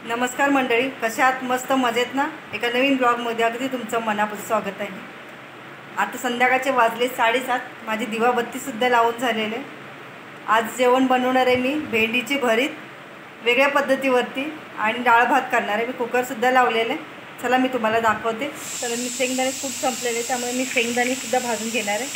नमस्कार मंडळी, कशा आहात? मस्त मजेत ना? एका नवीन ब्लॉगमध्ये अगदी तुमचं मनापासून स्वागत आहे. आता संध्याकाळचे वाजले 7:30. माझी दिवाबत्तीसुद्धा लावून झालेले. आज जेवण बनवणार आहे मी भेंडीची भरीत वेगळ्या पद्धतीवरती आणि डाळ भात करणार आहे. मी कुकरसुद्धा लावलेले. चला मी तुम्हाला दाखवते. तर मी शेंगदाणे खूप संपलेले, त्यामुळे मी शेंगदाणेसुद्धा भाजून घेणार आहे.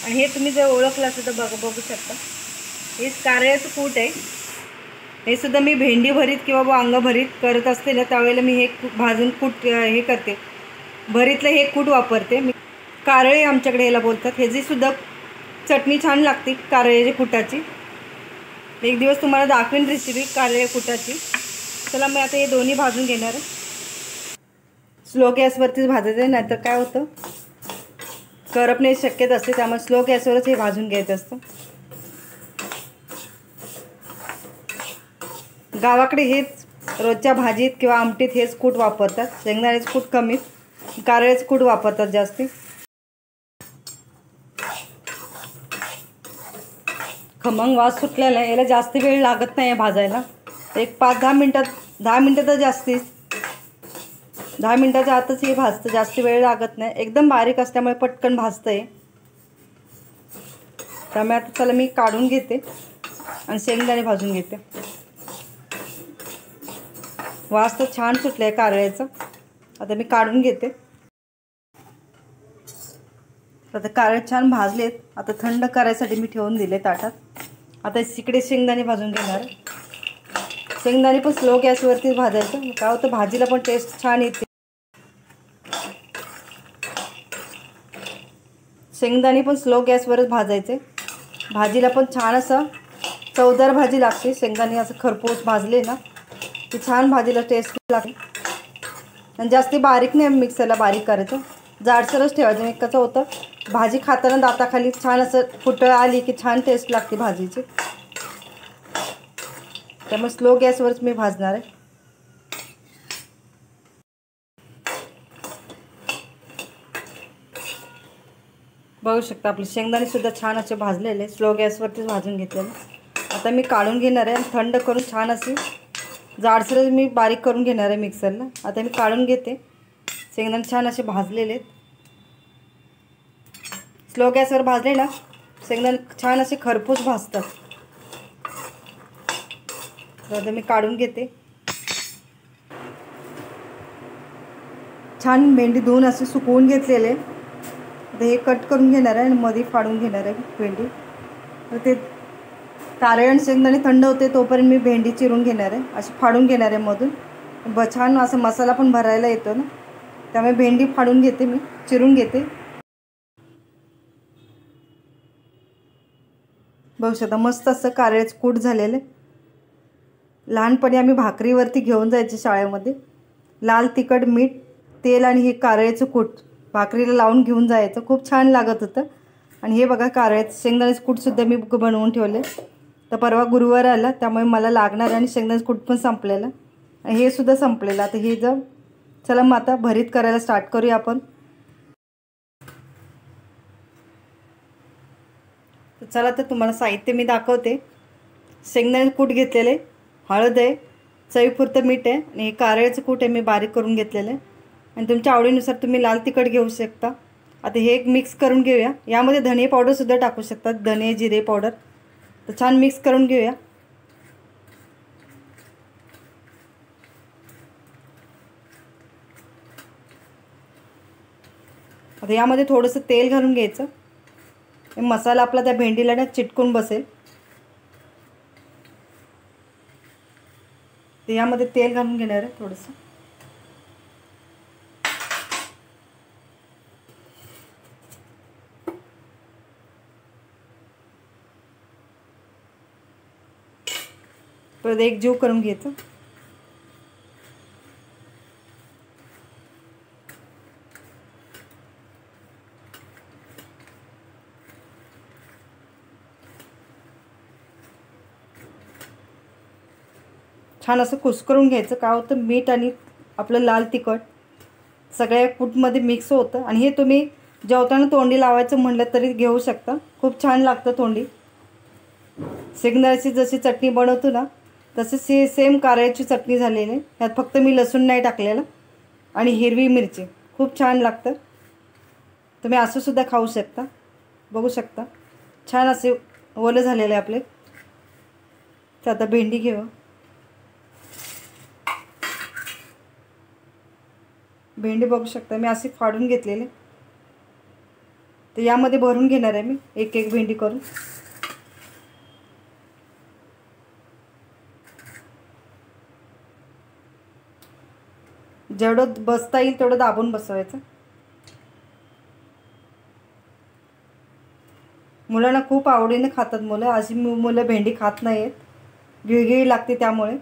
आणि हे तुम्ही जर ओळखलं असेल तर बघू शकता, हे कारळ्याचं कूट आहे. हे सुद्धा मी भेंडी भरीत किंवा वांग भरीत करत असते ना, त्यावेळेला मी हे भाजून कूट हे करते. भरीतलं हे कूट वापरते मी. कारळे आमच्याकडे याला बोलतात. ह्याची सुद्धा चटणी छान लागते कारळ्याच्या कुटाची. एक दिवस तुम्हाला दाखवेन रेसिपी कारळे कुटाची. चला मी आता हे दोन्ही भाजून घेणार आहे. स्लो गॅसवरतीच भाजायचं, नाहीतर काय होतं करपण्याची शक्यता असते, त्यामुळे स्लो गॅसवरच हे भाजून घ्यायचं असतं. गावाकडे हेच रोजच्या भाजीत किंवा आमटीत हेच कूट वापरतात. शेंगदाण्याचं कूट कमीच, कारळ्याचं कूट वापरतात जास्ती. खमंग वास सुटलेला आहे. याला जास्त वेळ लागत नाही भाजायला. एक 5-10 मिनटात, 10 मिनटं तर जास्तीच, 10 मिनटाच्या आतच हे भाजतं. जास्त वेळ लागत नाही. एकदम बारीक असल्यामुळे पटकन भाजतं आहे. त्यामुळे आता चला मी काढून घेते आणि शेंगदाणे भाजून घेते. वास तर छान सुटलं आहे कारळ्याचं. आता मी काढून घेते. आता कारळे छान भाजलेत. आता थंड करायसाठी मी ठेवून दिले ताटात. आता इकडे शेंगदाणे भाजून घेणार. शेंगदाणे पण स्लो गॅसवरतीच भाजायचं. काय होतं, भाजीला पण टेस्ट छान येते. शेंगदाणे पण स्लो गॅसवरच भाजायचे. भाजीला पण छान असं चवदार भाजी लागते. शेंगदाणे असं खरपूस भाजले ना की छान भाजीला टेस्ट लागते. आणि जास्ती बारीक नाही मिक्सरला बारीक करायचं, जाडसरच ठेवायचं. मग कसं होतं, भाजी खाताना दाताखाली छान असं फुटळ आली की छान टेस्ट लागते भाजीची. त्यामुळे स्लो गॅसवरच मी भाजणार आहे. बघू शकता आपले शेंगदाणेसुद्धा छान असे भाजलेले, स्लो गॅसवरतीच भाजून घेतलेले. आता मी काढून घेणार आहे आणि थंड करून छान अशी जाडसर मी बारीक करून घेणार आहे मिक्सरला. आता मी काढून घेते. शेंगदाणे छान असे भाजलेले आहेत. स्लो गॅसवर भाजले ना शेंगदाणे छान असे खरपूस भाजतात. आता मी काढून घेते. छान भेंडी धुवून असे सुकवून घेतलेले. आता हे कट करून घेणार आहे आणि मध्ये फाडून घेणार आहे भेंडी. तर ते कारळे आणि शेंगदाणे थंड होते तोपर्यंत मी भेंडी चिरून घेणार आहे. अशी फाडून घेणार आहे मधून. छान असं मसाला पण भरायला येतो ना, त्यामुळे भेंडी फाडून घेते मी, चिरून घेते. बघू शकता मस्त असं कारळ्याचं कूट झालेलं. लहानपणी आम्ही भाकरीवरती घेऊन जायचे शाळेमध्ये. लाल तिखट, मीठ, तेल आणि हे कारळ्याचं कूट भाकरीला लावून घेऊन जायचं. खूप छान लागत होतं. आणि हे बघा कारळ्याचं शेंगदाण्याचं कूटसुद्धा मी बनवून ठेवले. तर परवा गुरुवार आला, त्यामुळे मला लागणार आणि शेंगदाण्याचं कूट पण संपलेलं आणि हे सुद्धा संपलेलं. आता हे चला मग आता भरीत करायला स्टार्ट करूया आपण. तर चला तर तुम्हाला साहित्य मी दाखवते. शेंगदाण्याचं कूट घेतलेले, हळद आहे, चवीपुरतं मीठ आहे आणि हे कारळ्याचं कूट आहे मी बारीक करून घेतलेलं आहे. आणि तुमच्या आवडीनुसार तुम्ही लाल तिखट घेऊ शकता. आता हे एक मिक्स करून घेऊया. यामध्ये धने पावडरसुद्धा टाकू शकतात, धने जिरे पावडर. तर छान मिक्स करून घेऊया. आता यामध्ये थोडंसं तेल घालून घ्यायचं. मसाला आपला त्या भेंडीला ना चिटकून बसेल. तर यामध्ये तेल घालून घेणार आहे थोडंसं. परत एक जीव करून घ्यायचं. छान असं कुस्करून घ्यायचं. काय होतं, मीठ आणि आपलं लाल तिखट सगळ्या कूटमध्ये मिक्स होतं. आणि हे तुम्ही जेवताना तोंडी लावायचं म्हटलं तरी घेऊ शकता. खूप छान लागतं तोंडी. शेंगदाण्याची जशी चटणी बनवतो ना तसेच हे सेम कारळ्याची चटणी झालेली आहे. त्यात फक्त मी लसूण नाही टाकलेलं आणि हिरवी मिरची. खूप छान लागतं. तुम्ही असं सुद्धा खाऊ शकता. बघू शकता छान असे ओलं झालेले आपले. तर आता भेंडी घेऊ. भेंडी बघू शकता मी अशी फाडून घेतलेली. तर यामध्ये भरून घेणार आहे मी एक एक भेंडी करून. जेवढं बसता येईल तेवढं दाबून बसवायचं. मुलांना खूप आवडीने खातात मुलं. अशी मुलं भेंडी खात नाहीत, गिळगिळी लागते त्यामुळे.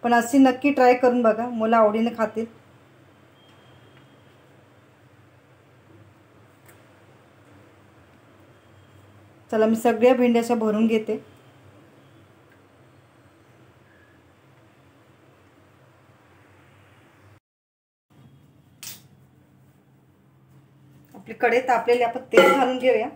पण अशी नक्की ट्राय करून बघा, मुलं आवडीने खातील. चला मी सगळ्या भेंड्या अशा भरून घेते. आपली कढई तापलेली, आपण तेल घालून घेऊया.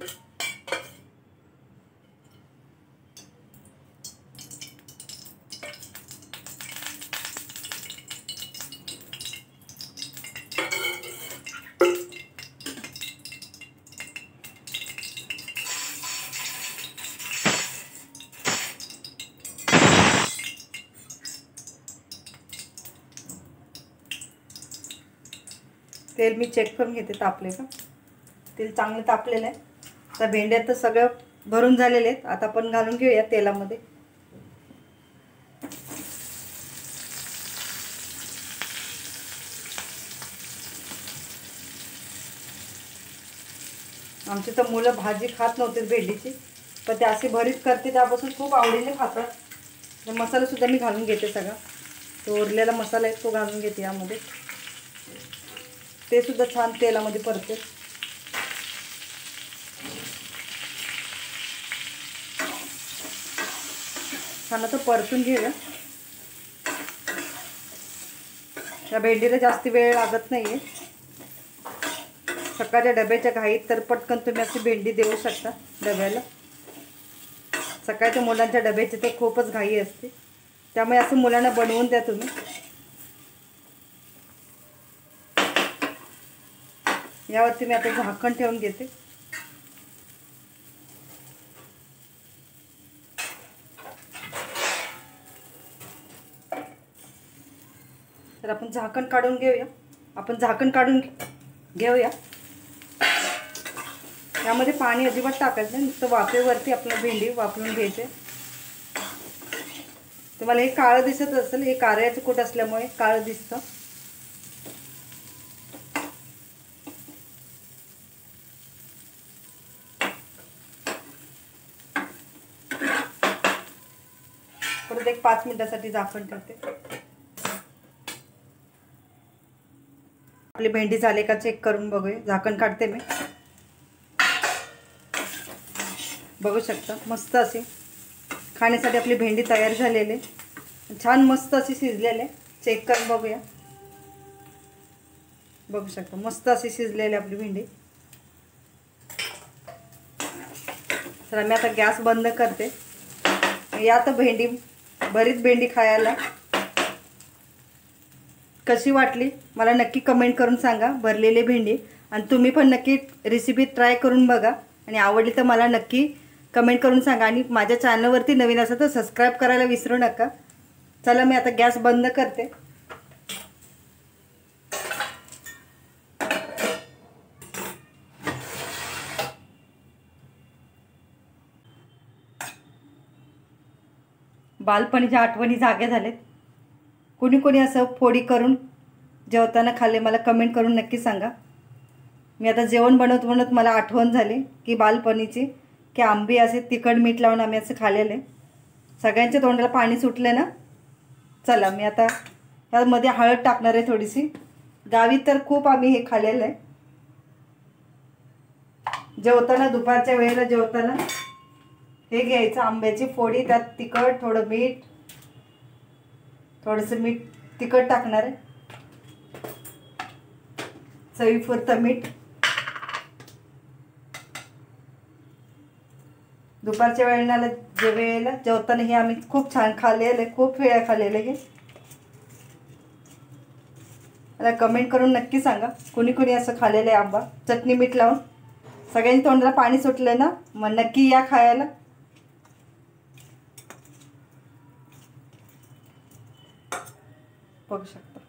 तेल मी चेक करून घेते तापले का. तेल चांगलं तापलेलं आहे. आता भेंड्या तर सगळं भरून झालेले आहेत. आता आपण घालून घेऊया तेलामध्ये. आमची तर मुलं भाजी खात नव्हती भेंडीची, पण ते अशी भरीत करते त्यापासून खूप आवडीने खातात. मसाला सुद्धा मी घालून घेते सगळा. तो उरलेला मसाला आहे तो घालून घेते यामध्ये. ते सुद्धा छान तेलामध्ये परते. छान आता परतून घेऊया. या भेंडीला जास्त वेळ लागत नाहीये. सकाळच्या डब्याच्या घाईत तर पटकन तुम्ही अशी भेंडी देऊ शकता डब्याला. सकाळच्या मुलांच्या डब्याची तर खूपच घाई असते, त्यामुळे असं मुलांना बनवून द्या तुम्ही. यावरती मी आता झाकण ठेवून घेते. तर आपण झाकण काढून घेऊया. आपण झाकण काढून घेऊया. यामध्ये पाणी अजिबात टाकायचं नाही, नुसतं वाफेवरती आपल्याला भेंडी वाफवून घ्यायचे. तुम्हाला हे काळं दिसत असेल, हे कारळ्याचं कूट असल्यामुळे काळं दिसतं. परत एक 5 मिनिटासाठी झाकण ठेवते. आपली भेंडी झाली का चेक करून बघूया. झाकण काढते मी. बघू शकता मस्त अशी खाण्यासाठी आपली भेंडी तयार झालेली. छान मस्त अशी शिजलेली. चेक करून बघूया. बघू शकता मस्त अशी शिजलेली आपली भेंडी. तर मी आता गॅस बंद करते. या तर भेंडी भरीत भेंडी खायला कशी वाटली मला नक्की कमेंट करून सांगा. भरलेली भेंडी. आणि तुम्ही पण नक्की रेसिपी ट्राय करून बघा आणि आवडली तर मला नक्की कमेंट करून सांगा. आणि माझ्या चॅनलवरती नवीन असेल तर सबस्क्राईब करायला विसरू नका. चला मी आता गॅस बंद करते. बालपणीच्या आठवणी जाग्या झालेत. कोणी कोणी असं फोडी करून जेवताना खाल्ले मला कमेंट करून नक्की सांगा. मी आता जेवण बनवत बनवत मला आठवण झाली की बालपणीची, की आंबे असे तिखट मीठ लावून आम्ही असं खाल्लेले. सगळ्यांच्या तोंडाला पाणी सुटलं ना. चला मी आता यामध्ये हळद टाकणार आहे थोडीशी. गावी तर खूप आम्ही हे खाल्लेलं आहे. जेवताना दुपारच्या वेळेला जेवताना हे घ्यायचं आंब्याची फोडी, त्यात तिखट थोडं मीठ, थोडंसं मीठ तिखट टाकणार आहे, चवीपुरतं मीठ, दुपारच्या वेळेला जेवताना हे आम्ही खूप छान खाल्लेलं, खूप वेळा खाल्लेलं हे. मला कमेंट करून नक्की सांगा कोणी कोणी असं खाल्लेलं आहे आंबा चटणी मीठ लावून. सगळ्यांनी तोंडाला पाणी सुटलं ना, मग नक्की या खायला. बघू शकता.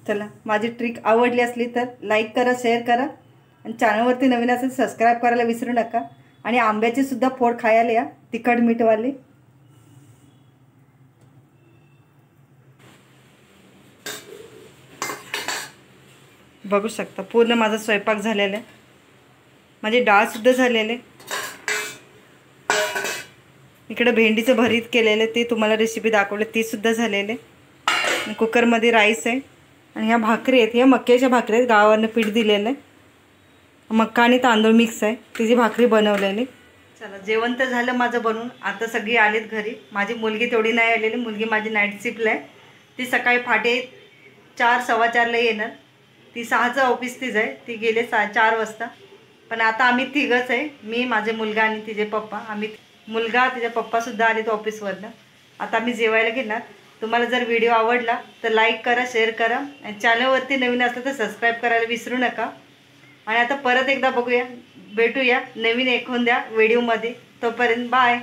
चला, माझी ट्रिक आवडली असली तर लाईक करा, शेअर करा आणि चॅनलवरती नवीन असेल सबस्क्राईब करायला विसरू नका. आणि आंब्याची सुद्धा फोड खायला या, तिखट मीठवाली. बघू शकता पूर्ण माझा स्वयंपाक झालेला आहे. माझी डाळ सुद्धा झालेली आहे. इकडे भेंडीचं भरीत केलेलं ते तुम्हाला रेसिपी दाखवले, ती सुद्धा झालेले. कुकरमध्ये राईस आहे आणि ह्या भाकरी आहेत, ह्या मक्याच्या भाकरी आहेत, गावावरनं पीठ दिलेलं आहे. मक्का आणि तांदूळ मिक्स आहे, तिची भाकरी बनवलेली. चला, जेवण तर झालं माझं बनवून. आता सगळी आलीत घरी. माझी मुलगी तेवढी नाही आलेली. मुलगी माझी नाईट शिफ्टला आहे. ती सकाळी पहाटे 4, 4:15ला येणार. ती 6चं ऑफिस तिचं आहे. ती गेले 4 वाजता. पण आता आम्ही तिघंच आहे, मी, माझे मुलगा आणि तिचे पप्पा. मुलगा तिच्या पप्पासुद्धा आलेत ऑफिसवरनं. आता आम्ही जेवायला घेणार. तुम्हाला जर व्हिडिओ आवडला तर लाईक करा, शेअर करा आणि चॅनलवरती नवीन असलं तर सबस्क्राईब करायला विसरू नका. आणि आता परत एकदा भेटूया नवीन एखाद्या व्हिडिओमध्ये. तोपर्यंत बाय.